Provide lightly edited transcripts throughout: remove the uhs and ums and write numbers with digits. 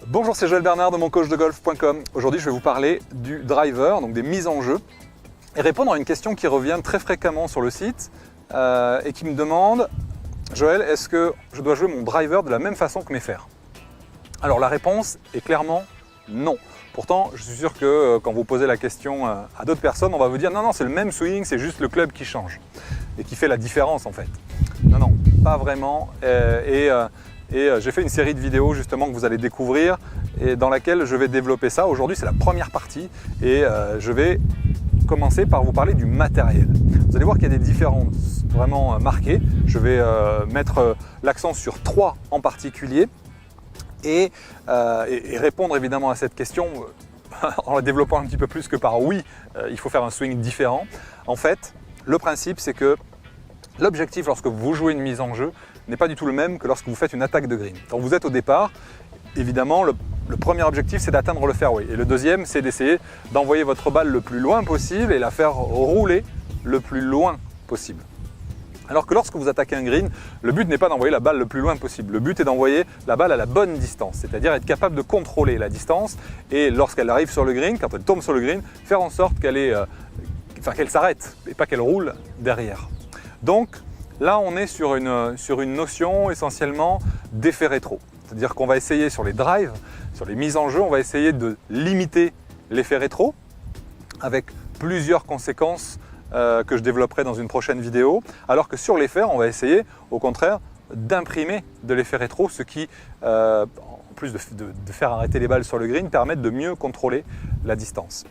Bonjour, c'est Joël Bernard de moncoachdegolf.com. Aujourd'hui, je vais vous parler du driver, donc des mises en jeu, et répondre à une question qui revient très fréquemment sur le site et qui me demande « Joël, est-ce que je dois jouer mon driver de la même façon que mes fers ?» Alors la réponse est clairement non. Pourtant, je suis sûr que quand vous posez la question à d'autres personnes, on va vous dire « Non, non, c'est le même swing, c'est juste le club qui change et qui fait la différence en fait. » Non, non, pas vraiment. Et j'ai fait une série de vidéos justement que vous allez découvrir et dans laquelle je vais développer ça. Aujourd'hui, c'est la première partie et je vais commencer par vous parler du matériel. Vous allez voir qu'il y a des différences vraiment marquées. Je vais mettre l'accent sur 3 en particulier et répondre évidemment à cette question en la développant un petit peu plus que par oui, il faut faire un swing différent. En fait, le principe, c'est que l'objectif lorsque vous jouez une mise en jeu n'est pas du tout le même que lorsque vous faites une attaque de green. Quand vous êtes au départ, évidemment, le premier objectif, c'est d'atteindre le fairway. Et le deuxième, c'est d'essayer d'envoyer votre balle le plus loin possible et la faire rouler le plus loin possible. Alors que lorsque vous attaquez un green, le but n'est pas d'envoyer la balle le plus loin possible. Le but est d'envoyer la balle à la bonne distance, c'est-à-dire être capable de contrôler la distance et lorsqu'elle arrive sur le green, quand elle tombe sur le green, faire en sorte qu'elle s'arrête et pas qu'elle roule derrière. Donc là, on est sur une notion essentiellement d'effet rétro. C'est-à-dire qu'on va essayer sur les drives, sur les mises en jeu, on va essayer de limiter l'effet rétro avec plusieurs conséquences que je développerai dans une prochaine vidéo. Alors que sur les fers, on va essayer au contraire d'imprimer de l'effet rétro, ce qui, en plus de faire arrêter les balles sur le green, permet de mieux contrôler la distance.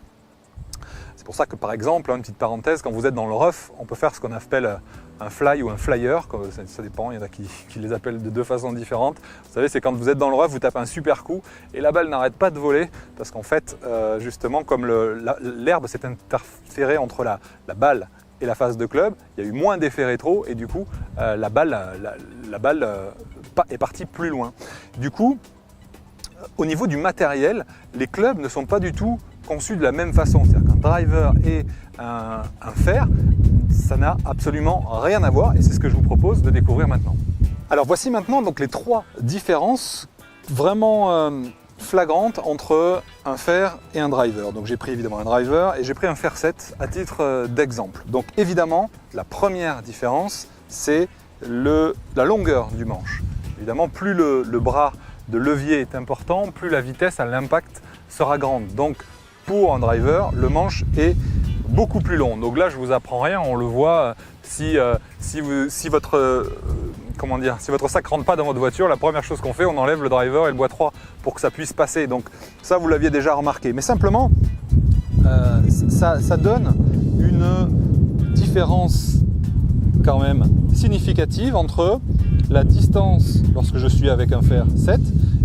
C'est pour ça que par exemple, une petite parenthèse, quand vous êtes dans le rough, on peut faire ce qu'on appelle un fly ou un flyer, ça dépend, il y en a qui les appellent de 2 façons différentes. Vous savez, c'est quand vous êtes dans le rough, vous tapez un super coup et la balle n'arrête pas de voler parce qu'en fait, justement, comme l'herbe s'est interférée entre la balle et la face de club, il y a eu moins d'effet rétro et du coup, la balle est partie plus loin. Du coup, au niveau du matériel, les clubs ne sont pas du tout conçus de la même façon. C'est-à-dire qu'un driver et un fer, ça n'a absolument rien à voir et c'est ce que je vous propose de découvrir maintenant. Alors voici maintenant donc les 3 différences vraiment flagrantes entre un fer et un driver. Donc j'ai pris évidemment un driver et j'ai pris un fer 7 à titre d'exemple. Donc évidemment, la première différence, c'est la longueur du manche. Évidemment, plus le bras de levier est important, plus la vitesse à l'impact sera grande. Donc pour un driver, le manche est beaucoup plus long. Donc là, je vous apprends rien, on le voit. Si votre sac rentre pas dans votre voiture, la première chose qu'on fait, on enlève le driver et le bois 3 pour que ça puisse passer. Donc ça, vous l'aviez déjà remarqué. Mais simplement, ça donne une différence quand même significative entre la distance lorsque je suis avec un fer 7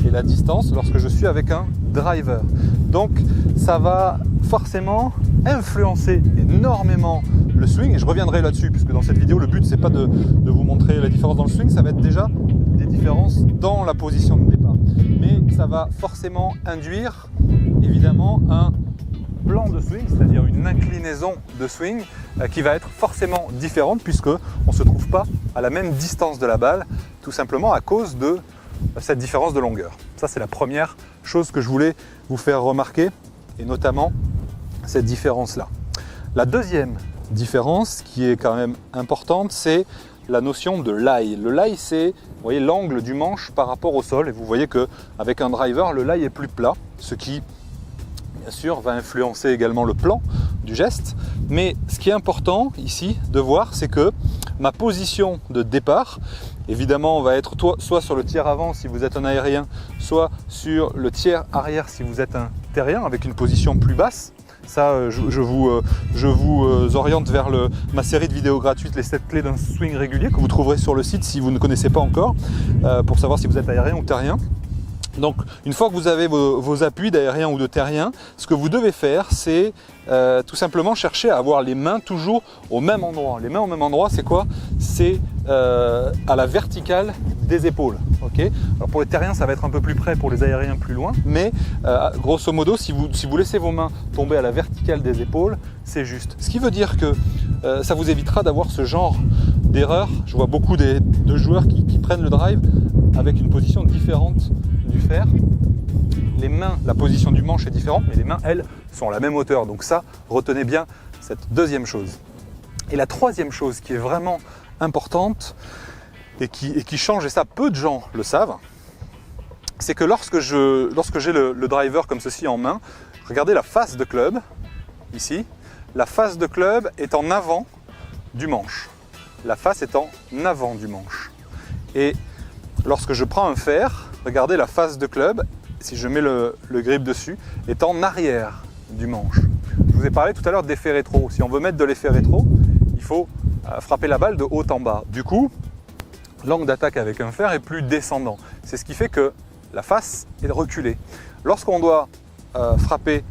et la distance lorsque je suis avec un driver. Donc ça va forcément influencer énormément le swing et je reviendrai là-dessus puisque dans cette vidéo le but c'est pas de vous montrer la différence dans le swing, ça va être déjà des différences dans la position de départ. Mais ça va forcément induire évidemment un plan de swing, c'est-à-dire une inclinaison de swing qui va être forcément différente puisque on ne se trouve pas à la même distance de la balle, tout simplement à cause de cette différence de longueur. Ça, c'est la première chose que je voulais vous faire remarquer et notamment cette différence-là. La deuxième différence qui est quand même importante, c'est la notion de lie. Le lie, c'est, vous voyez, l'angle du manche par rapport au sol et vous voyez qu'avec un driver, le lie est plus plat, ce qui bien sûr va influencer également le plan du geste, mais ce qui est important ici de voir, c'est que ma position de départ, évidemment, va être soit sur le tiers avant si vous êtes un aérien, soit sur le tiers arrière si vous êtes un terrien, avec une position plus basse. Ça, je vous oriente vers ma série de vidéos gratuites, les 7 clés d'un swing régulier, que vous trouverez sur le site si vous ne connaissez pas encore, pour savoir si vous êtes aérien ou terrien. Donc une fois que vous avez vos appuis d'aérien ou de terrien, ce que vous devez faire, c'est tout simplement chercher à avoir les mains toujours au même endroit. Les mains au même endroit, c'est quoi? C'est à la verticale des épaules. Okay, alors pour les terriens, ça va être un peu plus près, pour les aériens plus loin, mais grosso modo, si vous laissez vos mains tomber à la verticale des épaules, c'est juste. Ce qui veut dire que ça vous évitera d'avoir ce genre d'erreur. Je vois beaucoup de joueurs qui prennent le drive avec une position différente du fer les mains, la position du manche est différente, mais les mains, elles, sont à la même hauteur. Donc ça, retenez bien cette deuxième chose. Et la troisième chose qui est vraiment importante et qui change, et ça peu de gens le savent, c'est que lorsque j'ai le driver comme ceci en main, regardez la face de club, ici, la face de club est en avant du manche. La face est en avant du manche. Et lorsque je prends un fer, regardez la face de club, si je mets le grip dessus, est en arrière du manche. Je vous ai parlé tout à l'heure d'effet rétro. Si on veut mettre de l'effet rétro, il faut frapper la balle de haut en bas. Du coup, l'angle d'attaque avec un fer est plus descendant. C'est ce qui fait que la face est reculée. Lorsqu'on doit frapper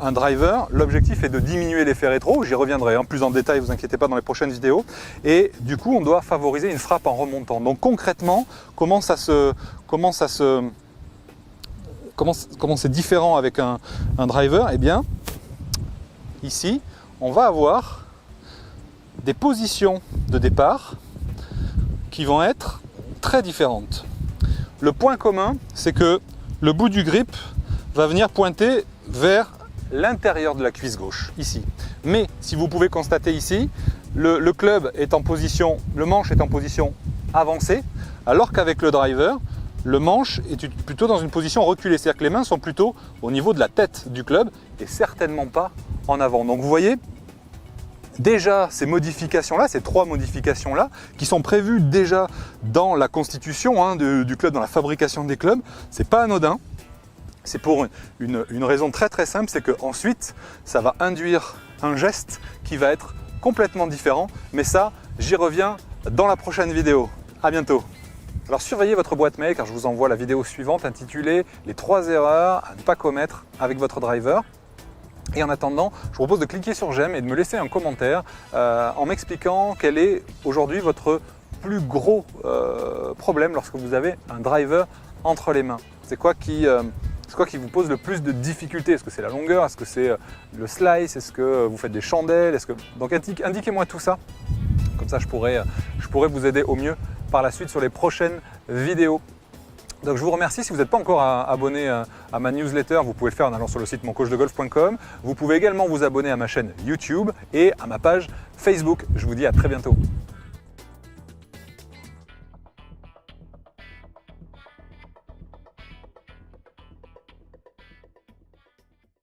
un driver, l'objectif est de diminuer l'effet rétro, j'y reviendrai plus en détail, vous inquiétez pas, dans les prochaines vidéos, et du coup on doit favoriser une frappe en remontant. Donc concrètement, comment c'est différent avec un driver? Eh bien, ici, on va avoir des positions de départ qui vont être très différentes. Le point commun, c'est que le bout du grip va venir pointer vers l'intérieur de la cuisse gauche, ici. Mais si vous pouvez constater ici, le club est en position, le manche est en position avancée, alors qu'avec le driver, le manche est plutôt dans une position reculée. C'est-à-dire que les mains sont plutôt au niveau de la tête du club et certainement pas en avant. Donc vous voyez, déjà ces modifications-là, ces trois modifications-là, qui sont prévues déjà dans la constitution du club, dans la fabrication des clubs, c'est pas anodin. C'est pour une raison très très simple, c'est qu'ensuite, ça va induire un geste qui va être complètement différent. Mais ça, j'y reviens dans la prochaine vidéo. À bientôt. Alors surveillez votre boîte mail car je vous envoie la vidéo suivante intitulée « Les 3 erreurs à ne pas commettre avec votre driver ». Et en attendant, je vous propose de cliquer sur j'aime et de me laisser un commentaire en m'expliquant quel est aujourd'hui votre plus gros problème lorsque vous avez un driver entre les mains. C'est quoi qui vous pose le plus de difficultés? Est-ce que c'est la longueur? Est-ce que c'est le slice? Est-ce que vous faites des chandelles? Donc indiquez-moi tout ça. Comme ça, je pourrais vous aider au mieux par la suite sur les prochaines vidéos. Donc je vous remercie. Si vous n'êtes pas encore abonné à ma newsletter, vous pouvez le faire en allant sur le site moncoachdegolf.com. Vous pouvez également vous abonner à ma chaîne YouTube et à ma page Facebook. Je vous dis à très bientôt.